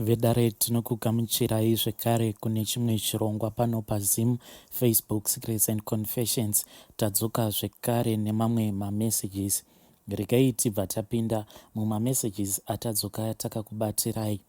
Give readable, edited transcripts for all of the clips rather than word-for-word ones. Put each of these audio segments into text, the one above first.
Vedare tinokugamuchirai zvekare kune chimwe chirongwa pano paZim, Facebook Secrets and Confessions. Tadzoka zvekare nemamwe mamessages. Regai tibva tapinda mumamessages atadzoka takakubatirai.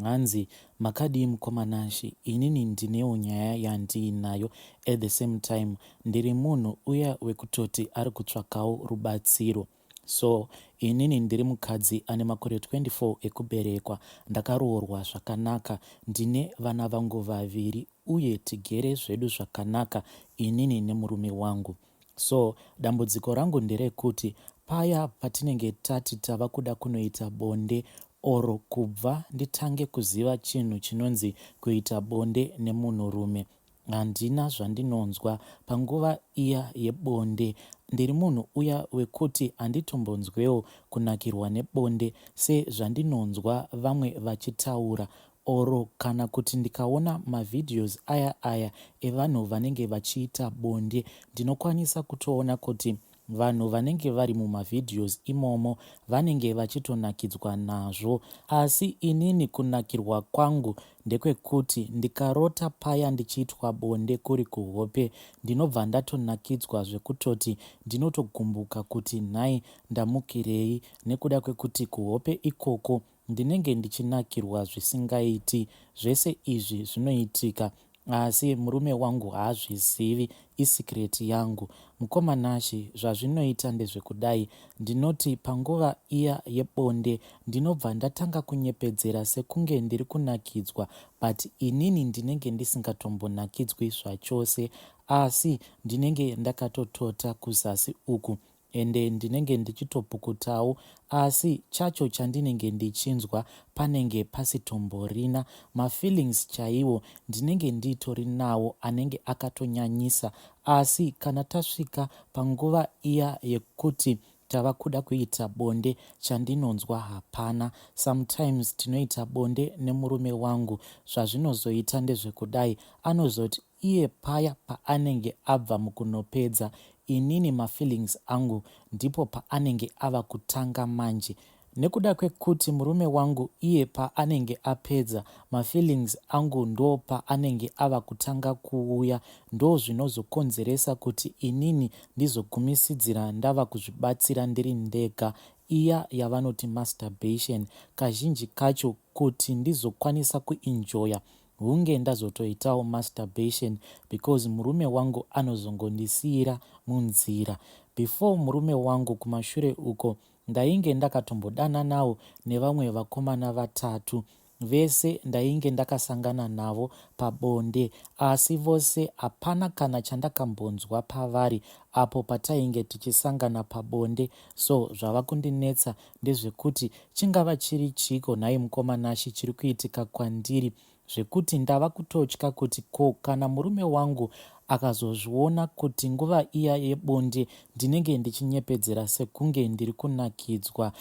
Hanzi, makadii mukomanashi, inini ndinewo nyaya yandiinayo. At the same time, ndiri munhu uya wekutoti ari kutsvakawo rubatsiro. So, inini ndiri mukadzi ane makore 24 ekuberekwa, ndakaroorwa zvakanaka, ndine vana vangu vaviri, uye tigere zvedu zvakanaka, inini nemurume wangu. So, dambudziko rangu nderekuti, paya patinenge tati tava kuda kunoita bonde, oro kubva nditange kuziva chinhu chinonzi kuita bonde nemunhurume. Handina zvandinonzwa panguva iya yebonde. Ndiri munhu uya wekuti handitombonzwewo kunakirwa nebonde sezvandinonzwa vamwe vachitaura, oro kana kuti ndikaona mavhidhios aya evanhu vanenge vachiita bonde, ndinokwanisa kutoona kuti vanhu vanenge vari mumavhidhios imomo vanenge vachitonakidzwa nazvo. Asi inini kunakirwa kwangu ndekwekuti ndikarota paya ndichiitwa bonde kuri kuhope, ndinobva ndatonakidzwa zvekutoti ndinotogumbuka kuti nhai ndamukirei, nekuda kwekuti kuhope ikoko ndinenge ndichinakirwa zvisingaiti. Zvese izvi zvinoitika, asi murume wangu haazvizivi, isikireti yangu. Mukomanashi, zvazvinoita ndezvekudai, ndinoti panguva iya yebonde ndinobva ndatanga kunyepedzera sekunge ndiri kunakidzwa, but inini ndinenge ndisingatombonakidzwi zvachose, asi ndinenge ndakatotota kuzasi uku, ende ndinenge ndichitopukutawo, asi chacho chandinenge ndichinzwa panenge pasitomborina. Mafeelings chaiwo ndinenge nditori nawo anenge akatonyanyisa, asi kana tasvika panguva iya yekuti tava kuda kuita bonde, chandinonzwa hapana. Sometimes tinoita bonde nemurume wangu, zvazvinozoita ndezvekudai, anozoti iye paya paanenge abva mukunopedza, inini mafeelings angu ndipo paanenge ava kutanga manje. Nekuda kwekuti murume wangu iye paanenge apedza, mafeelings angu ndo paanenge ava kutanga kuuya, ndo zvinozokonzeresa kuti inini ndizogumisidzira ndava kuzvibatsira ndiri ndega, iya yavanoti masturbation. Kazhinji kacho kuti ndizokwanisa kuenjoya hunge ndazotoitawo masturbation, because murume wangu anozongondisiyira munzira. Before murume wangu, kumashure uko, ndainge ndakatombodana nawo nevamwe vakomana vatatu. Vese ndainge ndakasangana navo pabonde, asi vose hapana kana chandakambonzwa pavari apo patainge tichisangana pabonde. So zvava kundinetsa ndezvekuti chingava chiri chiko, nhai mukomanashi, chiri kuitika kwandiri, zvekuti ndava kutotya kuti kana murume wangu akazozviona kuti nguva iya yebonde ndinenge ndichinyepedzera sekunge ndiri kunakidzwa,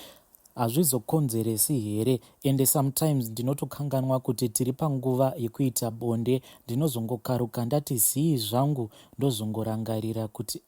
hazvizokonzeresi here? Ende sometimes ndinotokanganwa kuti tiri panguva yekuita bonde, ndinozongokaruka ndati zii zvangu, ndozongorangarira kuti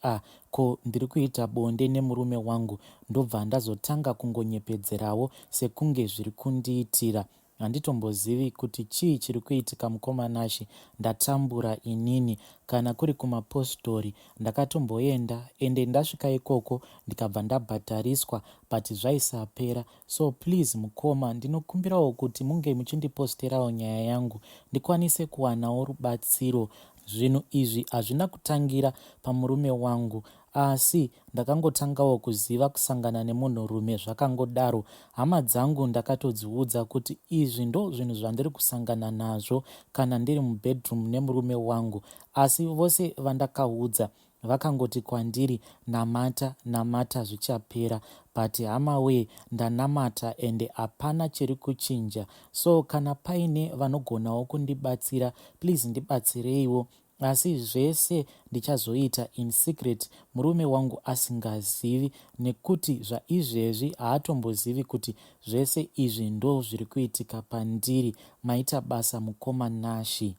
ko ndiri kuita bonde nemurume wangu, ndobva ndazotanga kungonyepedzerawo sekunge zviri kundiitira. Handitombozivi kuti chii chiri kuitika mukomanashi. Ndatambura inini. Kana kuri kumapostori ndakatomboenda, ende ndasvika ikoko ndikabva ndabhadhariswa, but zvaisapera. So please mukoma, ndinokumbirawo kuti munge muchindiposterawo nyaya yangu ndikwanise kuwanawo rubatsiro. Zvinhu izvi hazvina kutangira pamurume wangu, asi ndakangotangawo kuziva kusangana nemunhurume zvakangodaro. Hama dzangu ndakatodziudza kuti izvi ndo zvinhu zvandiri kusangana nazvo kana ndiri mubedroom nemurume wangu, asi vose vandakaudza vakangoti kwandiri, namata zvichapera. But hama we, ndanamata ende hapana chiri kuchinja. So kana paine vanogonawo kundibatsira, please ndibatsireiwo. Asi zvese ndichazoita in secret, murume wangu asingazivi, nekuti zvaizvezvi haatombozivi kuti zvese izvi ndo zviri kuitika pandiri. Maita basa mukomanashi.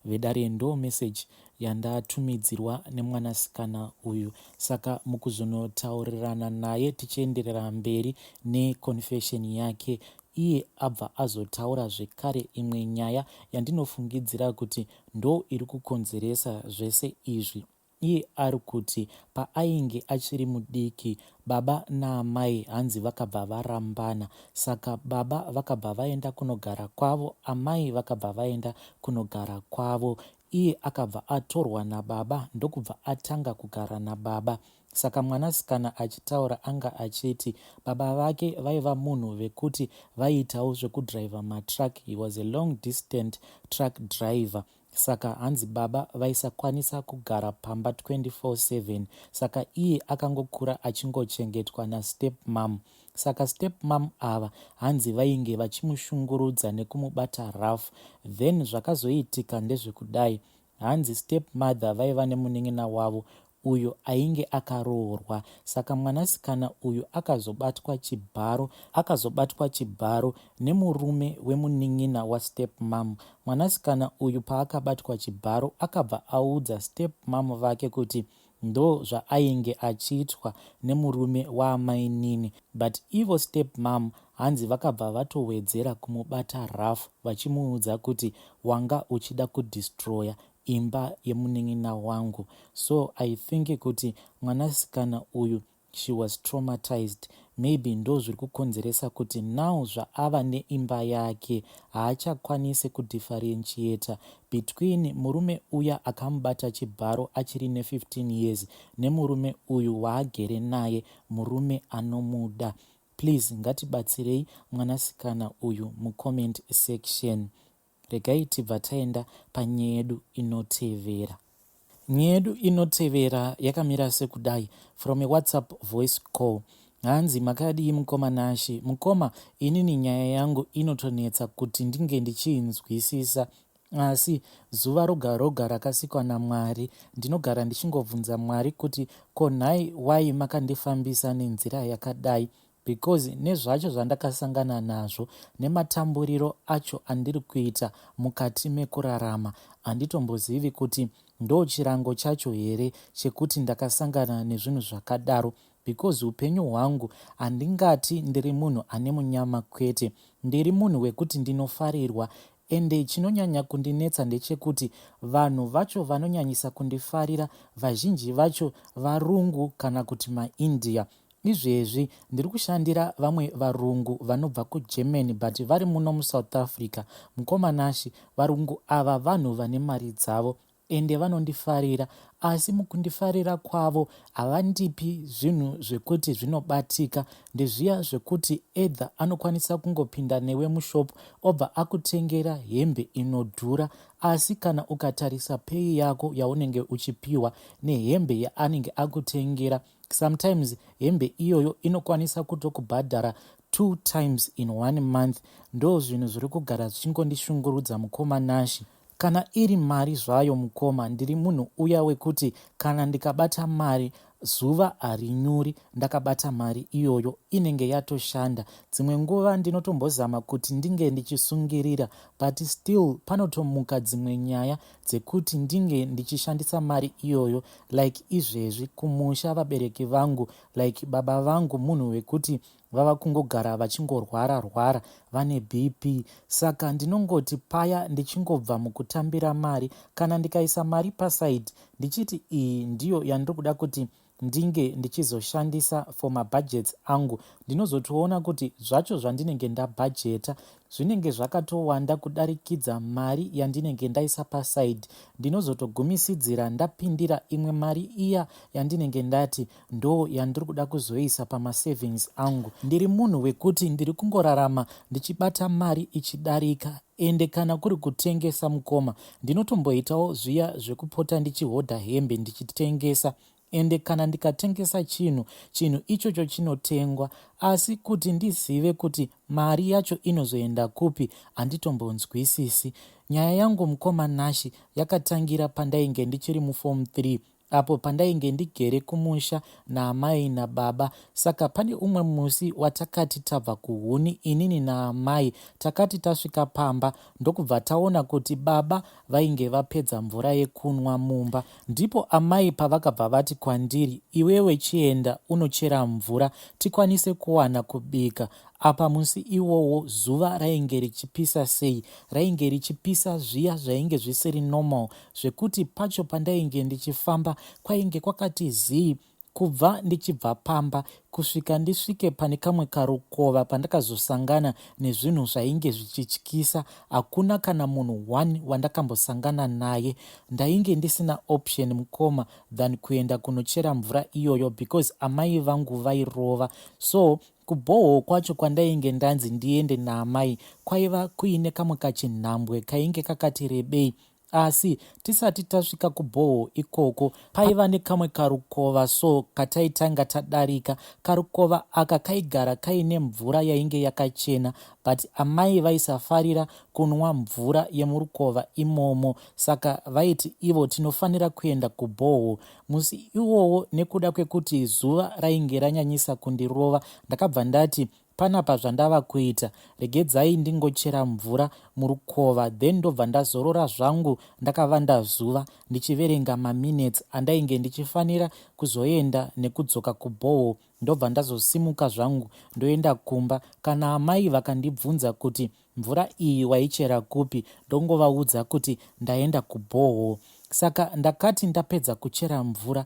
Vedare ndo message yandatumidzirwa nemwanasikana uyu. Saka mukuzonotaurirana naye tichienderera mberi neconfession yake, iye abva azotaura zvekare imwe nyaya yandinofungidzira kuti ndo iri kukonzeresa zvese izvi. Iye ari kuti paainge achiri mudiki, baba naamai hanzi vakabva varambana, saka baba vakabva vaenda kunogara kwavo, amai vakabva vaenda kunogara kwavo. Iye akabva atorwa nababa ndokubva atanga kugara nababa. Saka mwanasikana achitaura anga achiti baba vake vaiva munhu vekuti vaiitawo zvekudhiraivha matruck. He was a long distance truck driver. Saka hanzi baba vaisakwanisa kugara pamba 24/7. Saka iye akangokura achingochengetwa nastep mom. Saka step mom ava hanzi vainge vachimushungurudza nekumubata rough. Then zvakazoitika ndezvekudai, hanzi step mother vaiva nemunin'ina wavo uyo ainge akaroorwa. Saka mwanasikana uyu akazobatwa chibharo nemurume wemunin'ina wastep mom. Mwanasikana uyu paakabatwa chibharo akabva audza step mom vake kuti ndo zvaainge achiitwa nemurume waamainini, but ivo step mom hanzi vakabva vatowedzera kumubata rough vachimuudza kuti wanga uchida kudhistroya imba yemunin'ina wangu. So I think kuti mwanasikana uyu, she was traumatized. Maybe ndo zviri kukonzeresa kuti now zvaava neimba yake haachakwanisi kudifferentiata between murume uya akamubata chibharo achiri ne15 years nemurume uyu waagere naye, murume anomuda. Please ngatibatsirei mwanasikana uyu mucomment section. Regai tibva taenda panyaya yedu inotevera. Nyaya yedu inotevera yakamira sekudai, from a WhatsApp voice call. Hanzi makadii mukoma Nashi? Mukoma, inini nyaya yangu inotonetsa kuti ndinge ndichiinzwisisa, asi zuva roga roga rakasikwa naMwari ndinogara ndichingobvunza Mwari kuti konhai wai makandifambisa nenzira yakadai, because nezvacho zvandakasangana nazvo nematamburiro acho andiri kuita mukati mekurarama, handitombozivi kuti ndo chirango chacho here chekuti ndakasangana nezvinhu zvakadaro, because upenyu hwangu handingati ndiri munhu ane munyama kwete, ndiri munhu wekuti ndinofarirwa. Ende chinonyanya kundinetsa ndechekuti vanhu vacho vanonyanyisa kundifarira vazhinji vacho varungu kana kuti maindia. Izvezvi ndiri kushandira vamwe varungu vanobva kuGermany but vari muno muSouth Africa. Mukoma Nashi, varungu ava vanhu vane mari dzavo ende vanondifarira, asi mukundifarira kwavo havandipi zvinhu zvekuti zvinobatika. Ndezviya zvekuti edha anokwanisa kungopinda newe mushopu obva akutengera hembe inodhura, asi kana ukatarisa pei yako yaunenge uchipiwa nehembe yaanenge akutengera, sometimes hembe iyoyo inokwanisa kutokubhadhara 2 times in 1 month. Ndo zvinhu zviri kugara zvichingondishungurudza mukoma Nashi. Kana iri mari zvayo mukoma, ndiri munhu uya wekuti kana ndikabata mari zuva harinyuri ndakabata mari iyoyo inenge yatoshanda. Dzimwe nguva ndinotombozama kuti ndinge ndichisungirira, but still panotomuka dzimwe nyaya dzekuti ndinge ndichishandisa mari iyoyo. Like izvezvi kumusha vabereki vangu, like baba vangu munhu wekuti vava kungogara vachingorwara vane BP. Saka ndinongoti paya ndichingobva mukutambira mari, kana ndikaisa mari pasaidi ndichiti iyi ndiyo yandiri kuda kuti ndinge ndichizoshandisa for mabudgets angu, ndinozotoona kuti zvacho zvandinenge ndabhajeta zvinenge zvakatowanda kudarikidza mari yandinenge ndaisa pasaidi. Ndinozotogumisidzira ndapindira imwe mari iya yandinenge ndati ndo yandiri kuda kuzoisa pamasavings angu. Ndiri munhu wekuti ndiri kungorarama ndichibata mari ichidarika, ende kana kuri kutengesa mukoma, ndinotomboitawo zviya zvekupota ndichihodha hembe ndichitengesa. Ende kana ndikatengesa chinhu ichocho chinotengwa, asi kuti ndizive kuti mari yacho inozoenda kupi handitombonzwisisi. Nyaya yangu mukoma Nashi yakatangira pandainge ndichiri muform 3, apo pandainge ndigere kumusha naamai nababa. Saka pane umwe musi watakati tabva kuhuni inini naamai, takati tasvika pamba ndokubva taona kuti baba vainge vapedza mvura yekunwa mumba. Ndipo amai pavakabva vati kwandiri, iwewe chienda unochera mvura tikwanise kuwana kubika. apa musi iwowo zuva rainge richipisa sei. Rainge richipisa zviya zvainge zvisiri normal, zvekuti pacho pandainge ndichifamba kwainge kwakati zii. Kubva ndichibva pamba kusvika ndisvike pane kamwe karukova pandakazosangana nezvinhu zvainge zvichityisa, hakuna kana munhu 1 wandakambosangana naye. Ndainge ndisina option mukoma than kuenda kunochera mvura iyoyo because amai vangu vairova. So kubhohoro kwacho kwandainge ndanzi ndiende naamai kwaiva kuine kamwe kachinhambwe kainge kakati rebei. Asi tisati tasvika kubhohoro ikoko paiva nekamwe karukova so kataitanga tadarika. Karukova aka kaigara kaine mvura yainge yakachena, but amai vaisafarira kunwa mvura yemurukova imomo, saka vaiti ivo tinofanira kuenda kubhohoro. Musi iwowo nekuda kwekuti zuva rainge ranyanyisa kundirova, ndakabva ndati panapa zvandava kuita, regedzai ndingochera mvura murukova, then ndobva ndazorora zvangu ndakavanda zuva ndichiverenga maminutes andainge ndichifanira kuzoenda nekudzoka kubhohoro. Ndobva ndazosimuka zvangu ndoenda kumba. Kana amai vakandibvunza kuti mvura iyi waichera kupi, ndongovaudza kuti ndaenda kubhohoro. Saka ndakati ndapedza kuchera mvura,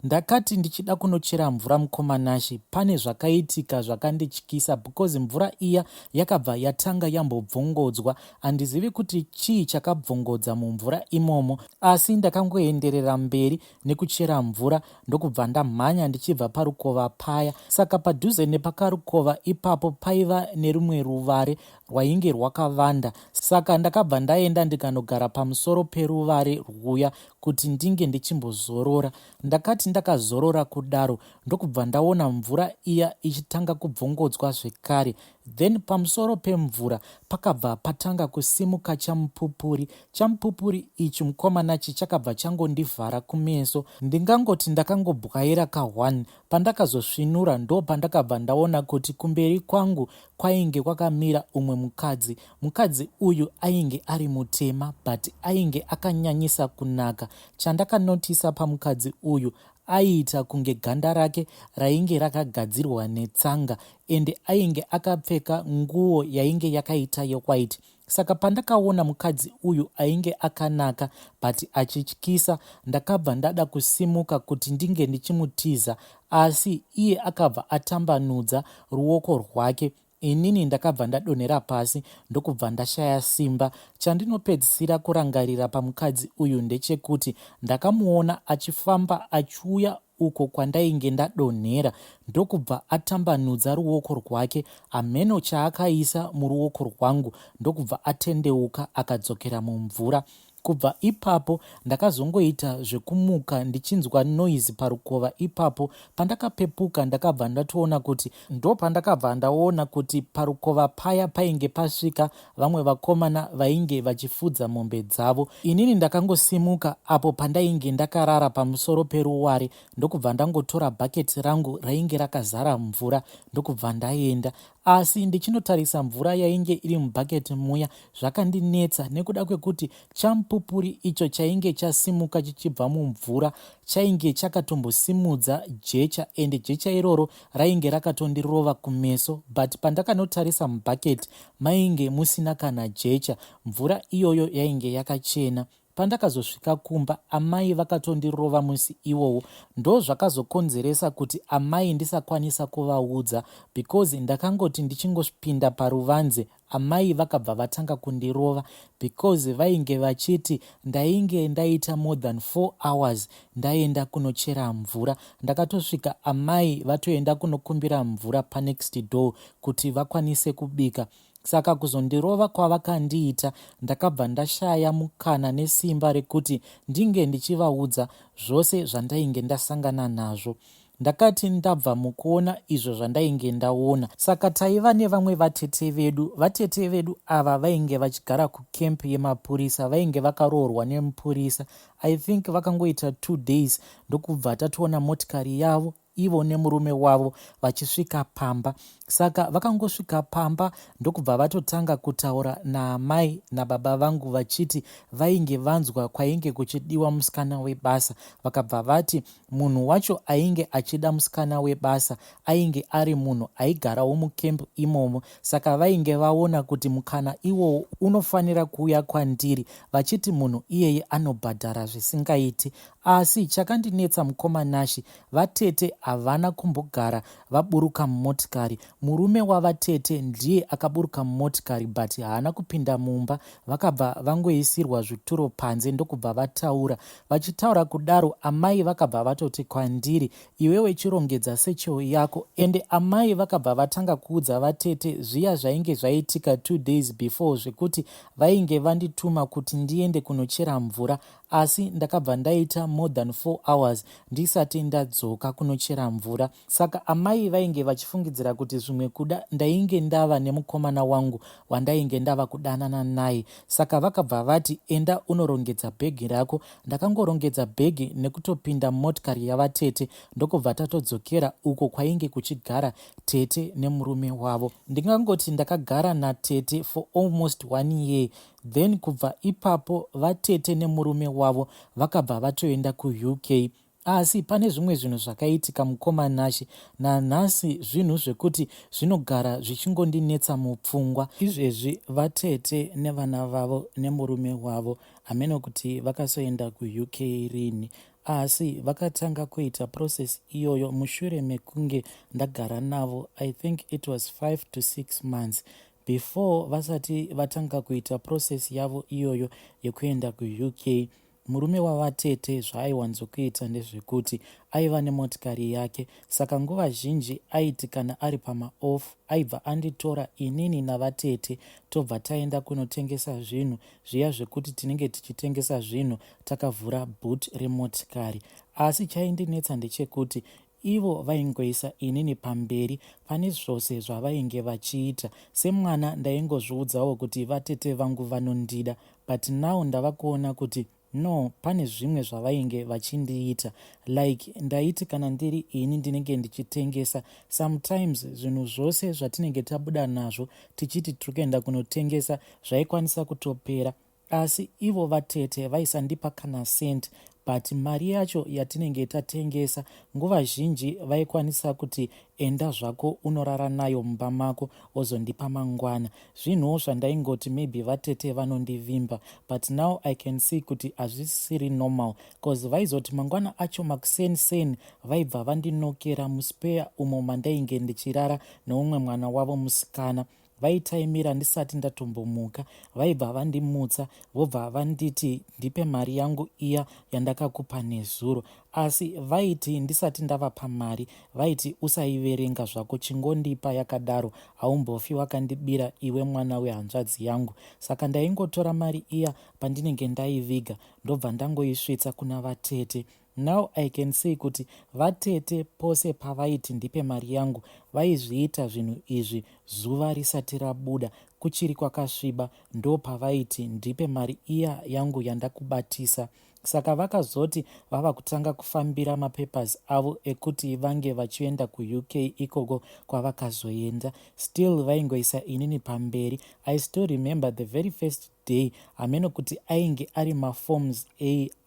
ndakati ndichida kunochera mvura mukomanashi, pane zvakaitika zvakandityisa because mvura iya yakabva yatanga yambobvongodzwa. Handizivi kuti chii chakabvongodza mumvura imomo, asi ndakangoenderera mberi nekuchera mvura ndokubva ndamhanya ndichibva parukova paya. Saka padhuze nepakarukova ipapo paiva nerumwe ruvare rwainge rwakavanda, saka ndakabva ndaenda ndikanogara pamusoro peruvare rwuya kuti ndinge ndichimbozorora. Ndakati ndakazorora kudaro ndokubva ndaona mvura iya ichitanga kubvongodzwa zvekare. Then pamusoro pemvura pakabva patanga kusimuka chamupupuri. Chamupupuri ichi mukomanachi chakabva changondivhara kumeso. Ndingangoti ndakangobwaira ka1. Pandakazosvinura ndo pandakabva ndaona kuti kumberi kwangu kwainge kwakamira umwe mukadzi. Mukadzi uyu ainge ari mutema but ainge akanyanyisa kunaka. Chandakanotisa pamukadzi uyu aiita kunge ganda rake rainge rakagadzirwa netsanga, ende ainge akapfeka nguo yainge yakaita yewhite. Saka pandakaona mukadzi uyu ainge akanaka but achityisa, ndakabva ndada kusimuka kuti ndinge ndichimutiza, asi iye akabva atambanudza ruoko rwake. Inini ndakabva ndadonhera pasi ndokubva ndashaya simba. Chandinopedzisira kurangarira pamukadzi uyu ndechekuti ndakamuona achifamba achiuya uko kwandainge ndadonhera, ndokubva atambanudza ruoko rwake. Ameno chaakaisa muruoko rwangu ndokubva atendeuka akadzokera mumvura. Kubva ipapo ndakazongoita zvekumuka ndichinzwa noise parukova ipapo. Pandakapepuka ndakabva ndatoona kuti pandakabva ndaona kuti parukova paya painge pasvika vamwe vakomana vainge vachifudza mombe dzavo. Inini ndakangosimuka apo pandainge ndakarara pamusoro peruware ndokubva ndangotora bhaketi rangu rainge rakazara mvura ndokubva ndaenda. Asi ndichinotarisa mvura yainge iri mubhaketi muya zvakandinetsa nekuda kwekuti chamupupuri icho chainge chasimuka chichibva mumvura chainge chakatombosimudza jecha, ende jecha iroro rainge rakatondirova kumeso. But pandakanotarisa mubhaketi mainge musina kana jecha, mvura iyoyo yainge yakachena. Pandakazosvika kumba amai vakatondirova musi iwowo. Ndo zvakazokonzeresa kuti amai ndisakwanisa kuvaudza because ndakangoti ndichingopinda paruvanze amai vakabva vatanga kundirova because vainge vachiti ndainge ndaita more than 4 hours ndaenda kunochera mvura. Ndakatosvika amai vatoenda kunokumbira mvura panext door kuti vakwanise kubika. Saka kuzondirova kwavakandiita ndakabva ndashaya mukana nesimba rekuti ndinge ndichivaudza zvose zvandainge ndasangana nazvo. Ndakati ndabva mukuona izvo zvandainge ndaona, saka taiva nevamwe vatete vedu. Vatete vedu ava vainge vachigara kukempi yemapurisa, vainge vakaroorwa nemupurisa. I think vakangoita 2 days ndokubva tatoona motikari yavo ivo nemurume wavo vachisvika pamba. Saka vakangosvika pamba ndokubva vatotanga kutaura naamai nababa vangu vachiti vainge vanzwa kwainge kuchidiwa musikana webasa. Vakabva vati munhu wacho ainge achida musikana webasa ainge ari munhu aigarawo mukempu imomo. Saka vainge vaona kuti mukana iwowo unofanira kuuya kwandiri, vachiti munhu iyeye anobhadhara zvisingaiti. Asi chakandinetsa mukomanashi, vatete havana kumbogara vaburuka mumotikari. Murume wavatete ndiye akaburuka mumotikari but haana kupinda mumba. Vakabva vangoisirwa zvituro panze ndokubva vataura. Vachitaura kudaro, amai vakabva vatoti kwandiri, iwewe chirongedza secheo yako. Ende amai vakabva vatanga kuudza vatete zviya zvainge zvaitika 2 days before, zvekuti vainge vandituma kuti ndiende kunochera mvura, asi ndakabva ndaita more than 4 hours ndisati ndadzoka kunochera mvura. Saka amai vainge vachifungidzira kuti zvimwe kuda ndainge ndava nemukomana wangu wandainge ndava kudanana naye. Saka vakabva vati enda unorongedza bhegi rako. Ndakangorongedza bhegi nekutopinda mumotikari yavatete ndokubva tatodzokera uko kwainge kuchigara tete nemurume wavo. Ndingangoti ndakagara natete for almost 1 year. Then kubva ipapo vatete nemurume wavo vakabva vatoenda kuUK. Asi pane zvimwe zvinhu zvakaitika mukomanashi nanhasi, zvinhu zvekuti zvinogara zvichingondinetsa mupfungwa. Izvezvi vatete nevana vavo nemurume wavo ameno kuti vakasoenda kuUK rini, asi vakatanga kuita process iyoyo mushure mekunge ndagara navo. I think it was 5 to 6 months before vasati vatanga kuita process yavo iyoyo yekuenda kuUK. Murume wavatete zvaaiwanzokuita ndezvekuti aiva nemotikari yake. Saka nguva zhinji aiti kana ari pamaofu aibva anditora inini navatete tobva taenda kunotengesa zvinhu zviya zvekuti tinenge tichitengesa zvinhu takavhura boot remotikari. Asi chaindinetsa ndechekuti ivo vaingoisa inini pamberi pane zvose zvavainge vachiita. Semwana ndaingozviudzawo kuti vatete vangu vanondida, but now ndava kuona kuti no, pane zvimwe zvavainge vachindiita. Like ndaiti kana ndiri ini ndinenge ndichitengesa, sometimes zvinhu zvose zvatinenge tabuda nazvo tichiti tiri kunotengesa zvaikwanisa kutopera, asi ivo vatete vaisandipa kana sent. But mari yacho yatinenge tatengesa nguva zhinji vaikwanisa kuti enda zvako unorara nayo mumba mako wozondipa mangwana. Zvinhuwo zvandaingoti maybe vatete vanondivimba, but now I can see kuti hazvisiri normal, cause vaizoti mangwana acho makuseni vaibva vandinokera muspare umo mandainge ndichirara neumwe mwana wavo musikana. Vaitaimira ndisati ndatombomuka, vaibva vandimutsa vobva vanditi ndipe mari yangu iya yandakakupa nezuro. Asi vaiti ndisati ndavapa mari vaiti usaiverenga zvako, chingondipa yakadaro, haumbofi wakandibira iwe mwana wehanzvadzi yangu. Saka ndaingotora mari iya pandinenge ndaiviga ndobva ndangoisvitsa kuna vatete. Now I can see kuti vatete pose pavaiti ndipe mari yangu vaizviita zvinhu izvi zuva risati rabuda, kuchiri kwakasviba, ndo pavaiti ndipe mari iya yangu yandakubatisa. Saka vakazoti vava kutanga kufambira mapapers avo ekuti vange vachienda kuUK ikoko kwavakazoenda. Still vaingoisa inini pamberi. I still remember the very first day ameno kuti ainge ari maforms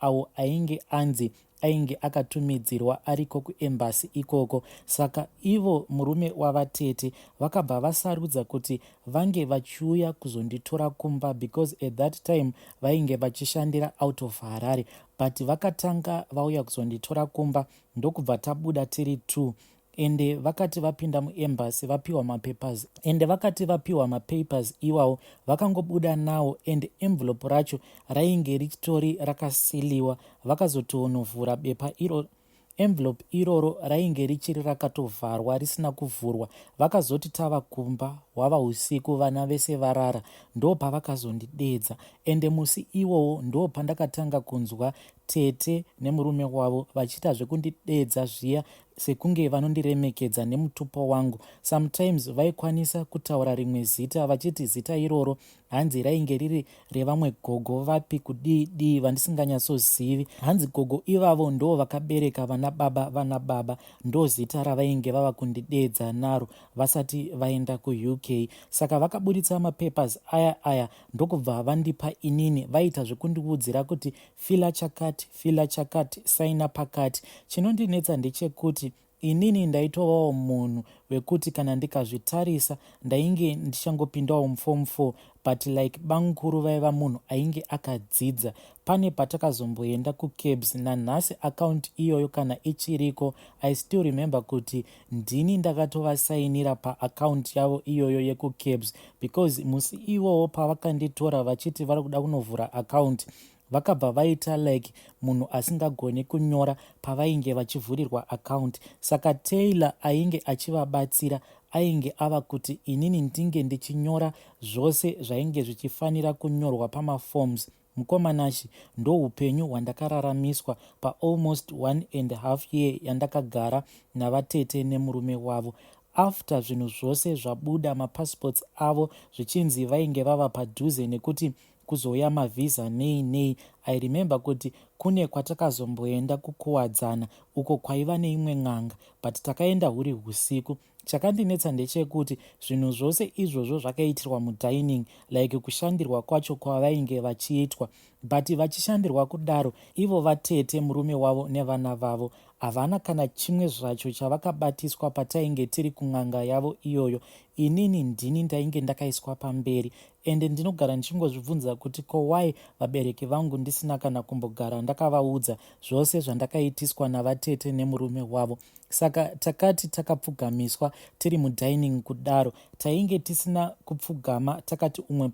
awo ainge anzi ainge akatumidzirwa ariko kuembasi ikoko. Saka ivo murume wavatete vakabva vasarudza kuti vange vachiuya kuzonditora kumba, because at that time vainge vachishandira out of Harare, but vakatanga vauya kuzonditora kumba ndokubva tabuda tiri 2. Ende vakati vapinda muembasi vapiwa mapapers, ende vakati vapiwa mapapers iwawo vakangobuda nawo, ende envelope racho rainge richitori rakasiliwa. Vakazotonovhura bepa iro, envelope iroro rainge richiri rakatovharwa risina kuvhurwa. Vakazoti tava kumba hwava usiku, vana vese varara, ndo pavakazondidedza. Ende musi iwowo ndo pandakatanga kunzwa tete nemurume wavo vachiita zvekundidedza zviya sekunge vanondiremekedza nemutupo wangu. Sometimes vaikwanisa kutaura rimwe zita vachiti zita iroro hanzi rainge riri revamwe gogo vapi kudii vandisinganyatsozivi. Hanzi gogo ivavo ndo vakabereka vana baba ndo zita ravainge vava kundidedza naro vasati vaenda kuUK. Saka vakabuditsa mapapers aya ndokubva vandipa inini, vaita zvekundiudzira kuti fila chakati saina pakati. Chinondinetsa ndechekuti inini ndaitovawo munhu wekuti kana ndikazvitarisa ndainge ndichangopindawo muform 4, but like bangukuru vaiva munhu ainge akadzidza. Pane patakazomboenda kuCabs, nanhasi akaunti iyoyo kana ichiriko. I still remember kuti ndini ndakatovasainira paakaunti yavo iyoyo yekuCabs, because musi iwowo pavakanditora vachiti vari kuda kunovhura akaunti vakabva vaita like munhu asingagoni kunyora pavainge vachivhurirwa akaunti. Saka Taylor ainge achivabatsira ainge ava kuti inini ndinge ndichinyora zvose zvainge zvichifanira kunyorwa pamaforms. Mukomanashi ndo upenyu hwandakararamiswa paalmost 1.5 year yandakagara navatete nemurume wavo. After zvinhu zvose zvabuda, mapassports avo zvichinzi vainge vava padhuze nekuti kuzouya mavhisa nei. I remember kuti kune kwatakazomboenda kukuwadzana uko kwaiva neimwe n'anga, but takaenda huri husiku. Chakandinetsa ndechekuti zvinhu zvose izvozvo zvakaitirwa mudining, like kushandirwa kwacho kwavainge vachiitwa, but vachishandirwa kudaro ivo vatete murume wavo nevana vavo havana kana chimwe zvacho chavakabatiswa patainge tiri kun'anga yavo iyoyo. Inini ndini ndainge ndakaiswa pamberi, ende ndinogara ndichingozvibvunza kuti why vabereki vangu ndisina kana kumbogara ndakavaudza zvose zvandakaitiswa navatete nemurume wavo. Saka takati takapfugamiswa tiri mudining kudaro, tainge tisina kupfugama takati umwe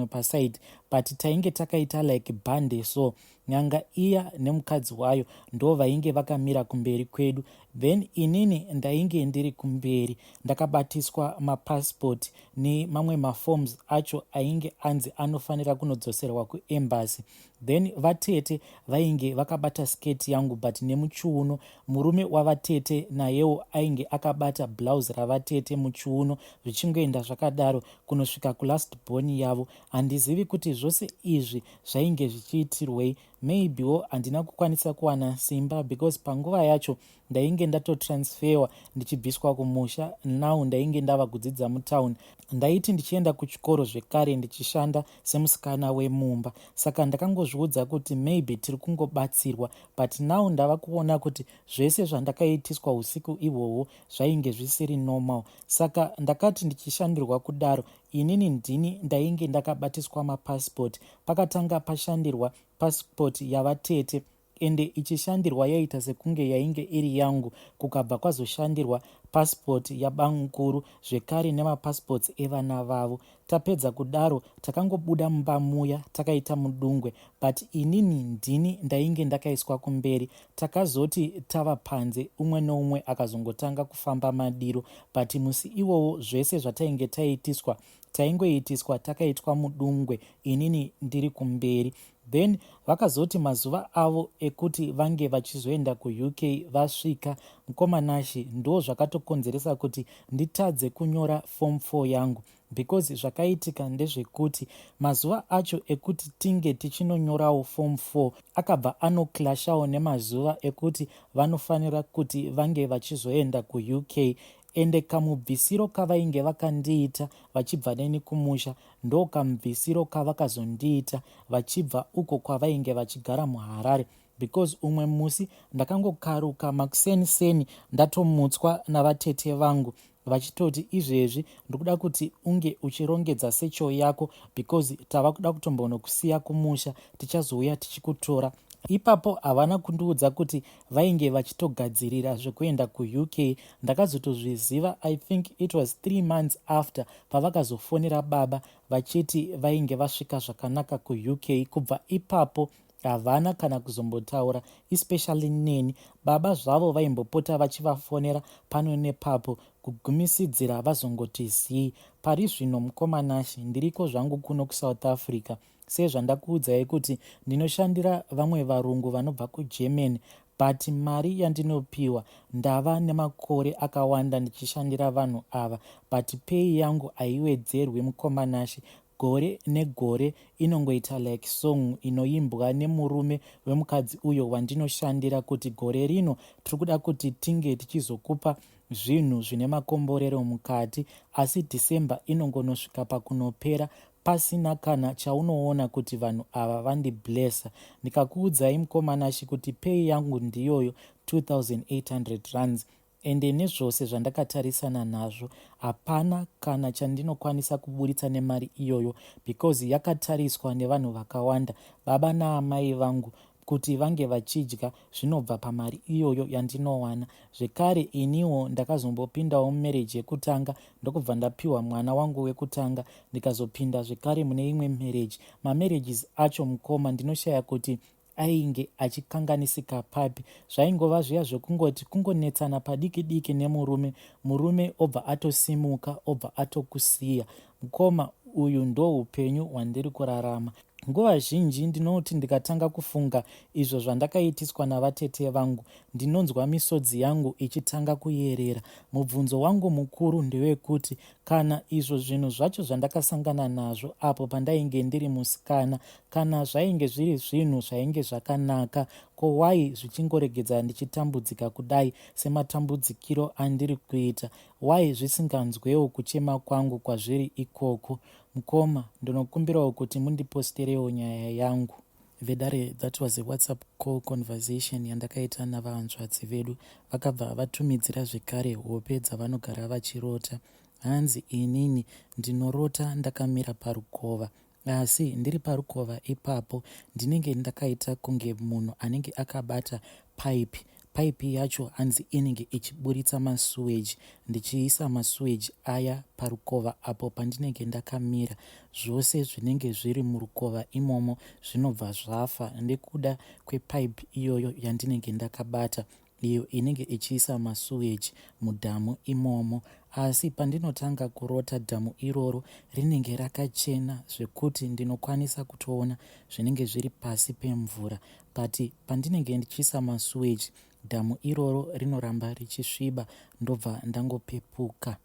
pasaidi, but tainge takaita like bande. So nyanga iya nemukadzi wayo ndo vainge vakamira kumberi kwedu, then inini ndainge ndiri kumberi ndakabatiswa mapassport nemamwe maforms acho ainge anzi anofanira kunodzoserwa kuembassy. Then vatete vainge vakabata sketi yangu but nemuchiuno. Murume wavatete nayewo ainge akabata blouse ravatete muchiuno, zvichingoenda zvakadaro kunosvika kulast born yavo. Handizivi kuti zvose izvi zvainge zvichiitirwei. Maybewo handina kukwanisa kuwana simba, because panguva yacho ndainge ndatotransferwa ndichibviswa kumusha. Now ndainge ndava kudzidza mutown. Ndaiti ndichienda kuchikoro zvekare ndichishanda semusikana wemumba. Saka ndakangozviudza kuti maybe tiri kungobatsirwa, but now ndava kuona kuti zvese zvandakaitiswa usiku ihwohwo zvainge zvisiri normal. Saka ndakati ndichishandirwa kudaro, inini ndini ndainge ndakabatiswa mapassport. Pakatanga pashandirwa passport yavatete, ende ichishandirwa yaita sekunge yainge iri yangu, kukabva kwazoshandirwa passport yabangukuru zvekare nemapassports evana vavo. Tapedza kudaro takangobuda mumba muya takaita mudungwe, but inini ndini ndainge ndakaiswa kumberi. Takazoti tava panze umwe noumwe akazongotanga kufamba madiro, but musi iwowo zvese zvatainge taitiswa taingoitiswa takaitwa mudungwe, inini ndiri kumberi. Then vakazoti mazuva avo ekuti vange vachizoenda kuUK vasvika. Mukomanashi ndo zvakatokonzeresa kuti nditadze kunyora form 4 yangu, because zvakaitika ndezvekuti mazuva acho ekuti tinge tichinonyorawo form 4 akabva anoklashawo nemazuva ekuti vanofanira kuti vange vachizoenda kuUK. Ende kamubvisiro kavainge vakandiita vachibva neni kumusha ndo kamubvisiro kavakazondiita vachibva uko kwavainge vachigara muHarare, because umwe musi ndakangokaruka makuseniseni ndatomutswa navatete vangu vachitoti izvezvi ndikuda kuti unge uchirongedza secho yako, because tava kuda kutombonokusiya kumusha, tichazouya tichikutora. Ipapo havana kundiudza kuti vainge vachitogadzirira zvekuenda kuUK. Ndakazotozviziva I think it was 3 months after pavakazofonera baba vachiti vainge vasvika zvakanaka kuUK. Kubva ipapo havana kana kuzombotaura, especially neni. Baba zvavo vaimbopota vachivafonera pano nepapo kugumisidzira vazongotizii. Pari zvino mukomanashi ndiriko zvangu kuno kuSouth Africa, sezvandakuudzai kuti ndinoshandira vamwe varungu vanobva kuGermany, but mari yandinopiwa ndava nemakore akawanda ndichishandira vanhu ava, but pei yangu haiwedzerwi mukomanashi. Gore negore inongoita like song inoimbwa nemurume wemukadzi uyo wandinoshandira kuti gore rino tiri kuda kuti tinge tichizokupa zvinhu zvine makomborero mukati, asi December inongonosvika pakunopera pasina kana chaunoona kuti vanhu ava vandiblessa. Ndikakuudzai mukomanashi kuti pei yangu ndiyoyo 2800 rands, ende nezvose zvandakatarisana nazvo hapana kana chandinokwanisa kuburitsa nemari iyoyo, because yakatariswa nevanhu vakawanda, baba naamai vangu, kuti vange vachidya zvinobva pamari iyoyo yandinowana. Zvekare iniwo ndakazombopindawo mumereji yekutanga ndokubva ndapiwa mwana wangu wekutanga, ndikazopinda zvekare mune imwe mereji. Mamereges acho mukoma ndinoshaya kuti ainge achikanganisika papi. Zvaingova zviya zvekungoti kungonetsana padiki diki nemurume, murume obva atosimuka, obva atokusiya. Mukoma, uyu ndo upenyu hwandiri kurarama. Nguva zhinji ndinoti ndikatanga kufunga izvo zvandakaitiswa navatete vangu, ndinonzwa misodzi yangu ichitanga kuyerera. Mubvunzo wangu mukuru ndewekuti kana izvo zvinhu zvacho zvandakasangana nazvo apo pandainge ndiri musikana, kana zvainge zviri zvinhu zvainge zvakanaka, ko wai zvichingoregedza ndichitambudzika kudai sematambudzikiro andiri kuita? Wai zvisinganzwewo kuchema kwangu kwazviri ikoko? Mukoma, ndinokumbirawo kuti mundiposterewo nyaya yangu. Vedare, that was a WhatsApp call conversation yandakaita navahanzvadzi vedu. Vakabva vatumidzira zvekare hope dzavanogara vachirota. Hanzi inini ndinorota ndakamira parukova, asi ndiri parukova ipapo ndinenge ndakaita kunge munhu anenge akabata pipe. Pipe yacho hanzi inenge ichiburitsa masuweji, ndichiisa masuweji aya parukova apo pandinenge ndakamira. Zvose zvinenge zviri murukova imomo zvinobva zvafa nekuda kwepipe iyoyo yandinenge ndakabata, iyo inenge ichiisa masuweji mudhamu imomo. Asi pandinotanga kurota, dhamu iroro rinenge rakachena zvekuti ndinokwanisa kutoona zvinenge zviri pasi pemvura, but pandinenge ndichiisa masuweji, dhamu iroro rinoramba richisviba, ndobva ndangopepuka.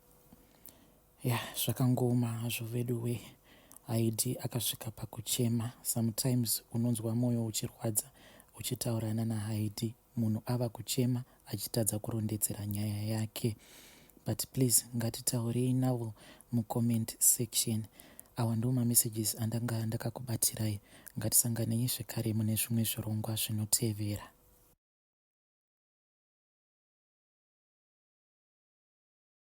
Zvakangoma hazvo veduwe. Aidhi akasvika pakuchema. Sometimes unonzwa mwoyo uchirwadza uchitaurana naHaidhi, munhu ava kuchema achitadza kurondedzera nyaya yake. But please, ngatitaurei navo mucomment section. Awa ndo mamessages andanga ndakakubatirai. Ngatisanganei zvekare mune zvimwe zvirongwa zvinotevera.